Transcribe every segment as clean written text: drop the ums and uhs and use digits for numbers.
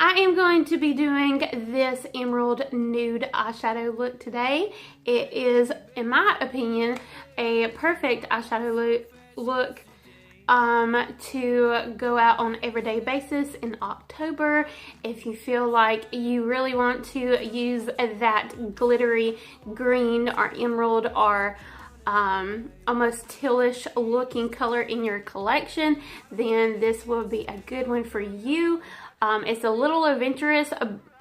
I am going to be doing this emerald nude eyeshadow look today. It is, in my opinion, a perfect eyeshadow look to go out on an everyday basis in October. If you feel like you really want to use that glittery green or emerald or almost tealish looking color in your collection, then this will be a good one for you. It's a little adventurous,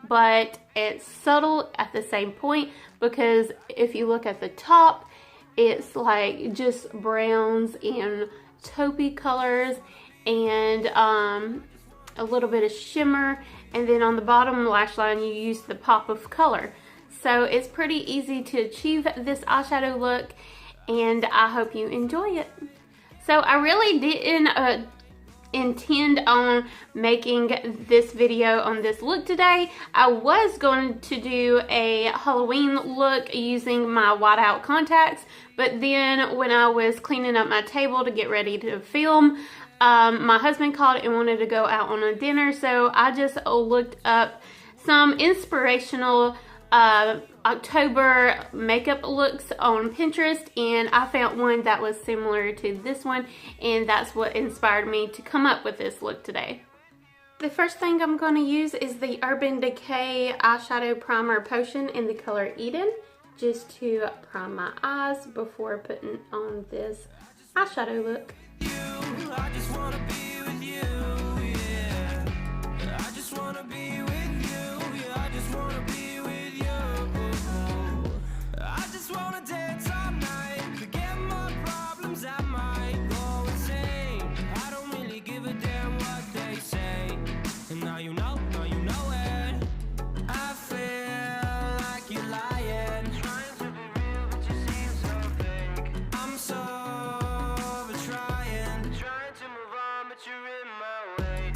but it's subtle at the same point, because if you look at the top, it's like just browns and taupey colors and a little bit of shimmer, and then on the bottom lash line you use the pop of color. So it's pretty easy to achieve this eyeshadow look, and I hope you enjoy it. So I really didn't intend on making this video on this look today. I was going to do a Halloween look using my whiteout contacts, but then when I was cleaning up my table to get ready to film, my husband called and wanted to go out on a dinner, so I just looked up some inspirational October makeup looks on Pinterest, and I found one that was similar to this one, and that's what inspired me to come up with this look today. The first thing I'm going to use is the Urban Decay eyeshadow primer potion in the color Eden, just to prime my eyes before putting on this eyeshadow look. I just wanna be with you, yeah. I just wanna be with you, yeah. I just wanna be with you. I just wanna dance all night, forget my problems, I might go insane. I don't really give a damn what they say. And now you know it. I feel like you're lying, trying to be real, but you seem so fake. I'm so trying to move on, but you're in my way.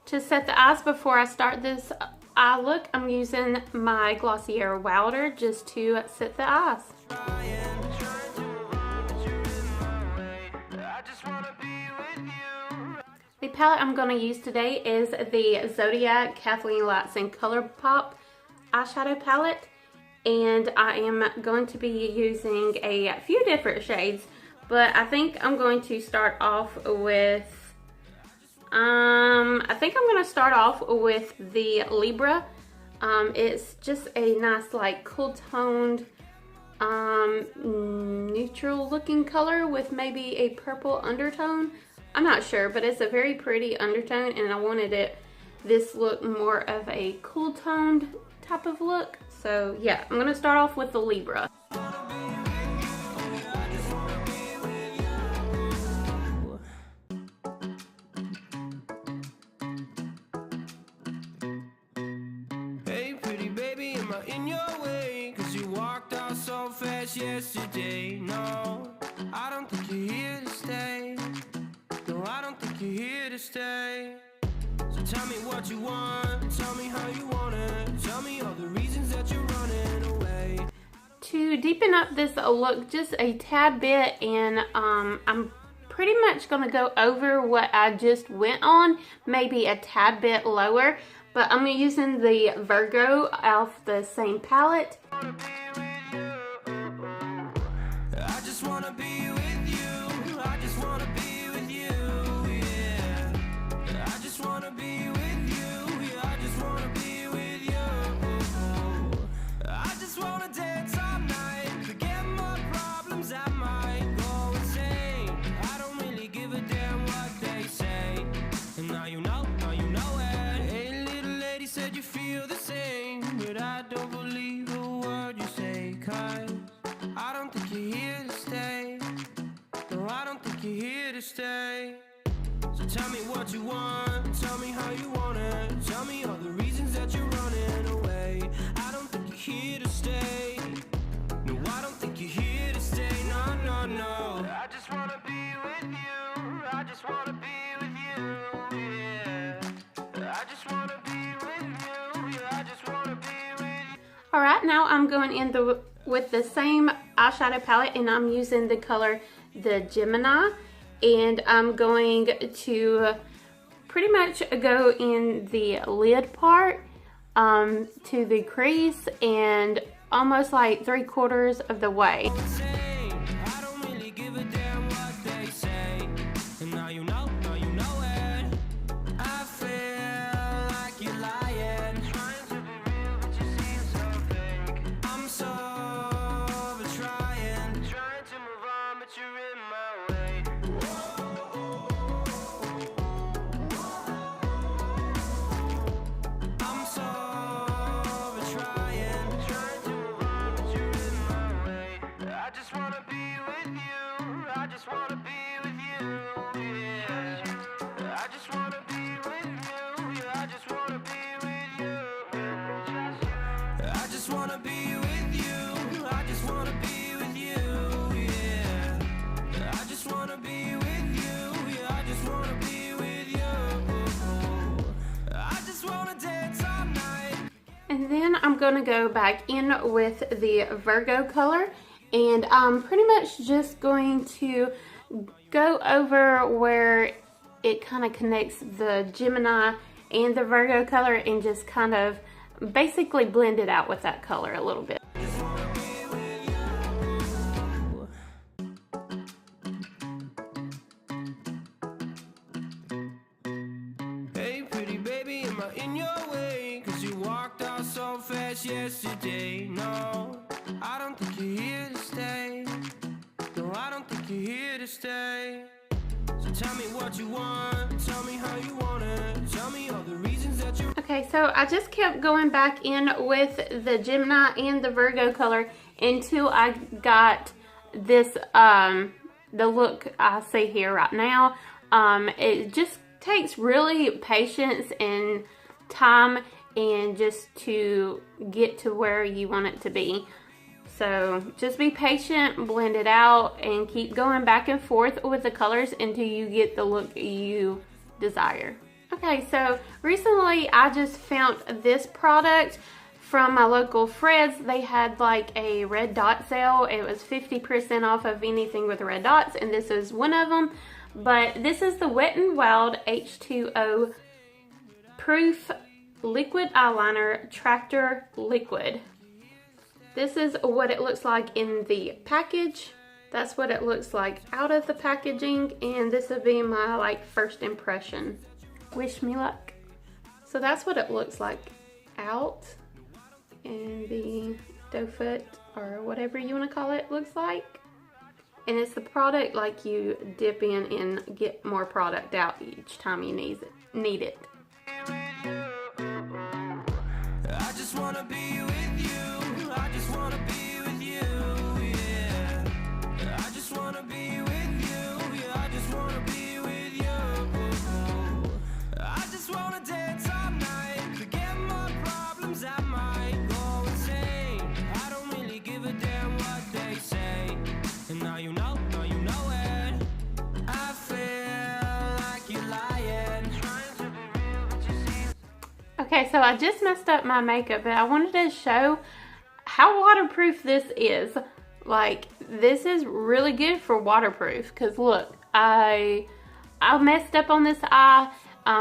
To set the eyes before I start this eye look, I'm using my glossier Wilder just to set the eyes. The palette I'm going to use today is the Zodiac Kathleen Lights and Colourpop eyeshadow palette, and I am going to be using a few different shades, but I think I'm going to start off with the Libra. It's just a nice, like, cool toned, neutral looking color with maybe a purple undertone. I'm not sure, but it's a very pretty undertone, and I wanted this look more of a cool toned type of look. So yeah, I'm gonna start off with the Libra. In your way, 'cause you walked out so fast yesterday. No, I don't think you're here to stay. No, I don't think you're here to stay. So tell me what you want, tell me how you want it, tell me all the reasons that you're running away. To deepen up this look just a tad bit, and I'm pretty much gonna go over what I just went on, maybe a tad bit lower. But I'm using the Virgo off the same palette. I just wanna be with you. I just wanna be with you, yeah. I just wanna be with you. Yeah, I just wanna be with you. I just wanna dance all night, forget my problems, I might go insane. I don't really give a damn what they say. And now you know it. Said you feel the same, but I don't believe a word you say, 'cause I don't think you're here to stay. No, I don't think you're here to stay. So tell me what you want, tell me how you want it, tell me all the reasons that you're running away. I don't think you're here to stay. No, I don't think you're here to stay. No. I just wanna be with you. I just wanna be with you, yeah. I just wanna be. Alright, now I'm going in with the same eyeshadow palette, and I'm using the color the Gemini, and I'm going to pretty much go in the lid part to the crease and almost like 3/4 of the way. And then I'm going to go back in with the Virgo color, and I'm pretty much just going to go over where it kind of connects the Gemini and the Virgo color and just kind of basically blend it out with that color a little bit. Yesterday, no, I don't think you're here to stay. No, I don't think you're here to stay. So tell me what you want, tell me how you want it, tell me all the reasons that you... Okay, so I just kept going back in with the Gemini and the Virgo color until I got this, the look I see here right now. It just takes really patience and time and just to get to where you want it to be. So just be patient, blend it out, and keep going back and forth with the colors until you get the look you desire. Okay, so recently I just found this product from my local Fred's. They had like a red dot sale. It was 50% off of anything with red dots, and this is one of them. But this is the Wet n Wild H2O Proof Liquid Eyeliner Tractor Liquid. This is what it looks like in the package. That's what it looks like out of the packaging, and this will be my like first impression. Wish me luck. So that's what it looks like out, and the doe foot or whatever you want to call it looks like. And it's the product like you dip in and get more product out each time you need it. I just wanna be with you. I just wanna be with you. Yeah. I just wanna be with you. Yeah. I just wanna be with you. I just wanna dance all night. Forget my problems. I might go insane. I don't really give a damn what they say. And now you know it. I feel like you're lying. Trying to be real, but you see. Okay, so I just messed up my makeup, but I wanted to show how waterproof this is. Like, this is really good for waterproof, because look, I messed up on this eye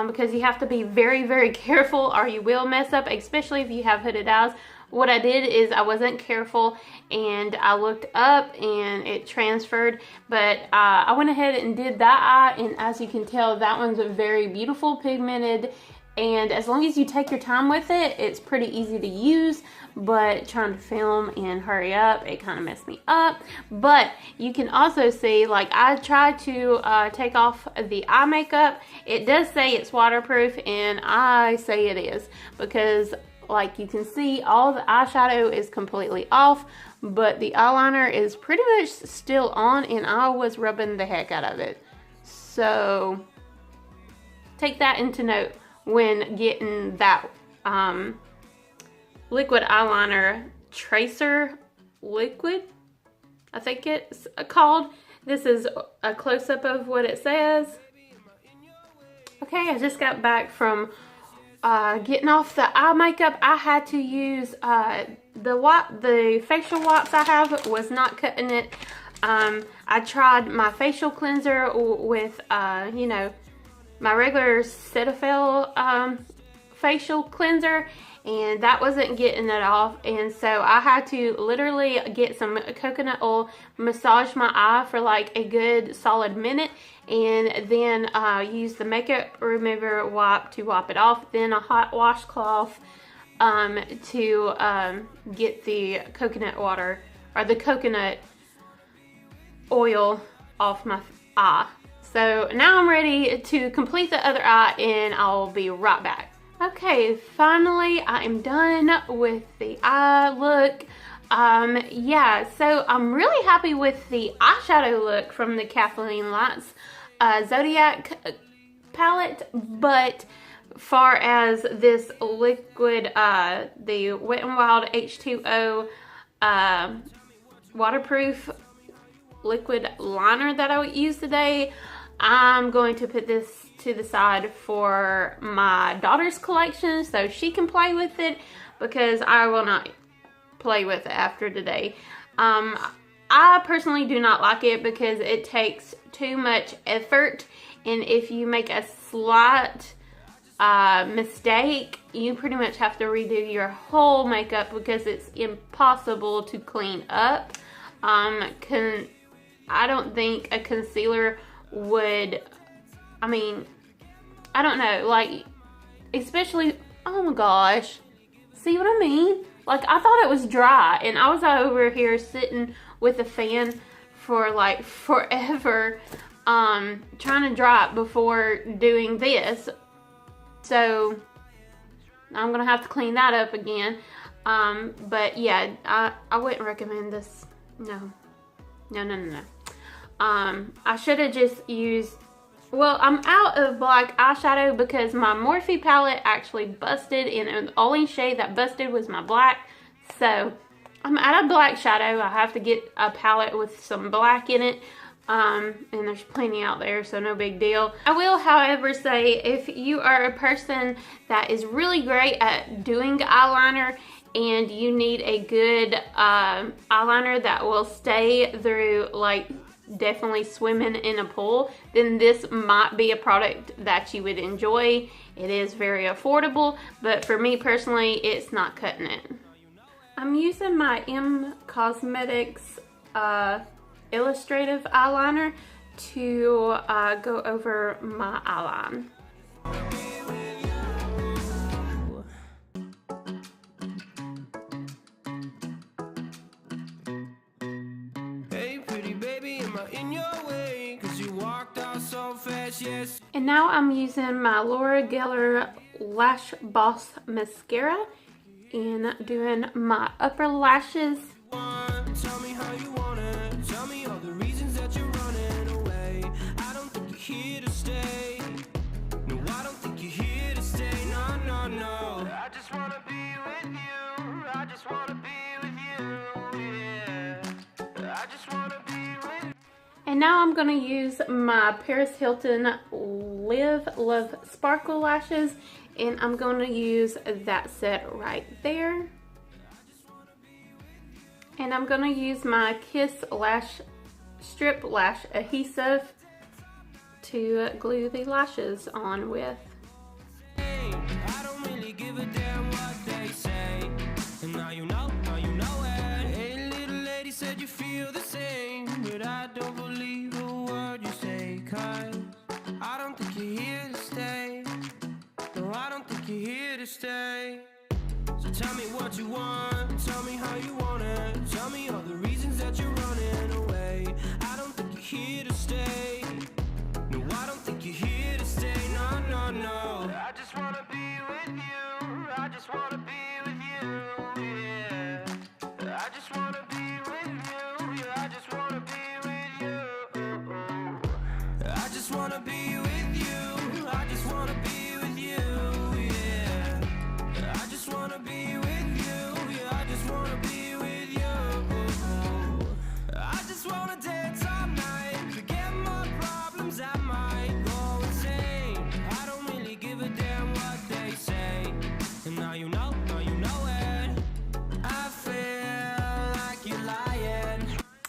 because you have to be very, very careful or you will mess up, especially if you have hooded eyes. What I did is I wasn't careful and I looked up and it transferred, but I went ahead and did that eye, and as you can tell, that one's a very beautiful pigmented. And as long as you take your time with it, it's pretty easy to use. But trying to film and hurry up, it kind of messed me up. But you can also see, like, I tried to take off the eye makeup. It does say it's waterproof, and I say it is. Because, like, you can see all the eyeshadow is completely off. But the eyeliner is pretty much still on, and I was rubbing the heck out of it. So, take that into note when getting that liquid eyeliner tracer liquid, I think it's called. This is a close-up of what it says. Okay, I just got back from getting off the eye makeup. I had to use the facial wipes I have was not cutting it. I tried my facial cleanser with you know, my regular Cetaphil facial cleanser, and that wasn't getting it off, and so I had to literally get some coconut oil, massage my eye for like a good solid minute, and then use the makeup remover wipe to wipe it off, then a hot washcloth to get the coconut water or the coconut oil off my eye. So now I'm ready to complete the other eye, and I'll be right back. Okay, finally I am done with the eye look. Yeah, so I'm really happy with the eyeshadow look from the Kathleen Lights Zodiac palette, but far as this liquid, the Wet n Wild H2O waterproof liquid liner that I would use today, I'm going to put this to the side for my daughter's collection so she can play with it, because I will not play with it after today. I personally do not like it because it takes too much effort, and if you make a slight mistake, you pretty much have to redo your whole makeup because it's impossible to clean up. I don't think a concealer would, I mean, I don't know, like, especially, oh my gosh, see what I mean? Like, I thought it was dry, and I was over here sitting with a fan for like forever, trying to dry it before doing this. So I'm gonna have to clean that up again. But yeah, I wouldn't recommend this. No. I should have just used, well, I'm out of black eyeshadow because my Morphe palette actually busted, and the only shade that busted was my black. So I'm out of black shadow. I have to get a palette with some black in it. And there's plenty out there, so no big deal. I will, however, say if you are a person that is really great at doing eyeliner and you need a good eyeliner that will stay through, like, definitely swimming in a pool, then this might be a product that you would enjoy. It is very affordable, but for me personally, it's not cutting it. I'm using my M Cosmetics illustrative eyeliner to go over my eyeline. Hey pretty baby, am I in your way? 'Cause you walked out so fast, yes. And now I'm using my Laura Geller Lash Boss Mascara and doing my upper lashes. Tell me how you want it. Tell me all the reasons that you're running away. I don't think you're here to stay. No, I don't think you're here to stay. No, no, no. I just wanna be with you. I just wanna be with you. Yeah. I just wanna be with you. And now I'm going to use my Paris Hilton Live Love Sparkle Lashes, and I'm going to use that set right there. And I'm going to use my Kiss Lash Strip Lash Adhesive to glue the lashes on with. I don't really give a damn what they say. And now you know it. Hey, little lady said you feel the same, but I don't believe a word you say. 'Cause I don't think you're here to stay. No, I don't think you're here to stay. So tell me what you want. Tell me how you want it. Tell me all the reasons that you're running away. I don't think you're here to stay. No, I don't think you're here to stay. No, no, no. I just wanna be with you. I just wanna be with you. Yeah. I just wanna be with you. Yeah, I just wanna be with you. I just wanna be with you. I just wanna be with you. Yeah. I just wanna be with you. Yeah, I just wanna be with you. I just wanna dance all night. Forget my problems, I might go insane. I don't really give a damn what they say. And now you know it. I feel like you're lying.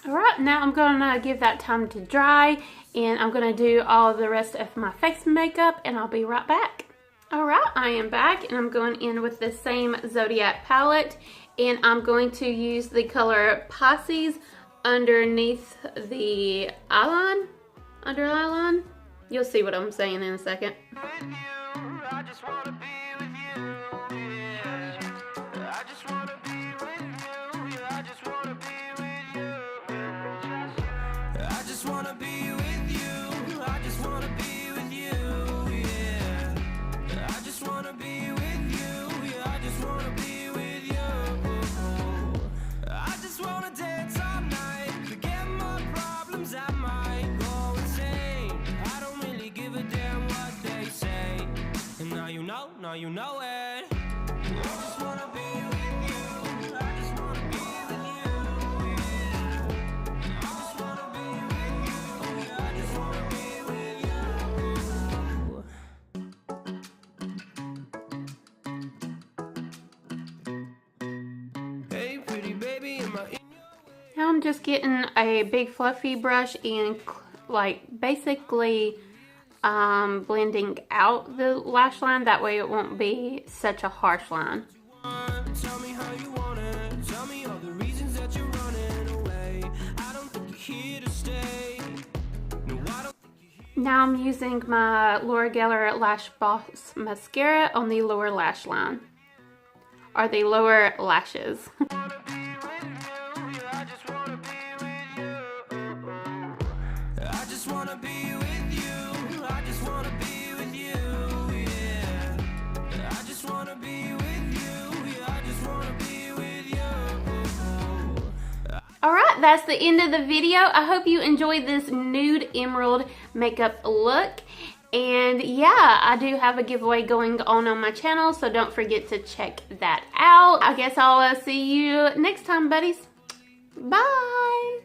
Alright, now I'm going to give that time to dry, And I'm gonna do all the rest of my face makeup and I'll be right back. Alright, I am back and I'm going in with the same Zodiac palette. And I'm going to use the color Falsies underneath the eyeline, under eyeline. You'll see what I'm saying in a second. Now you know it. I just wanna be with you. I just wanna be with you. Yeah. I just wanna be with you. Yeah, I just wanna be with you. Hey, pretty baby, am I in? Now I'm just getting a big fluffy brush and like basically blending out the lash line, that way it won't be such a harsh line. Tell me how you want it. Tell me all the reasons that you're running away. I don't think you're here to stay. No, I don't think you're here. Now I'm using my Laura Geller Lash Boss mascara on the lower lash line, or the lower lashes. Alright, that's the end of the video. I hope you enjoyed this nude emerald makeup look. And yeah, I do have a giveaway going on my channel, so don't forget to check that out. I guess I'll see you next time, buddies. Bye!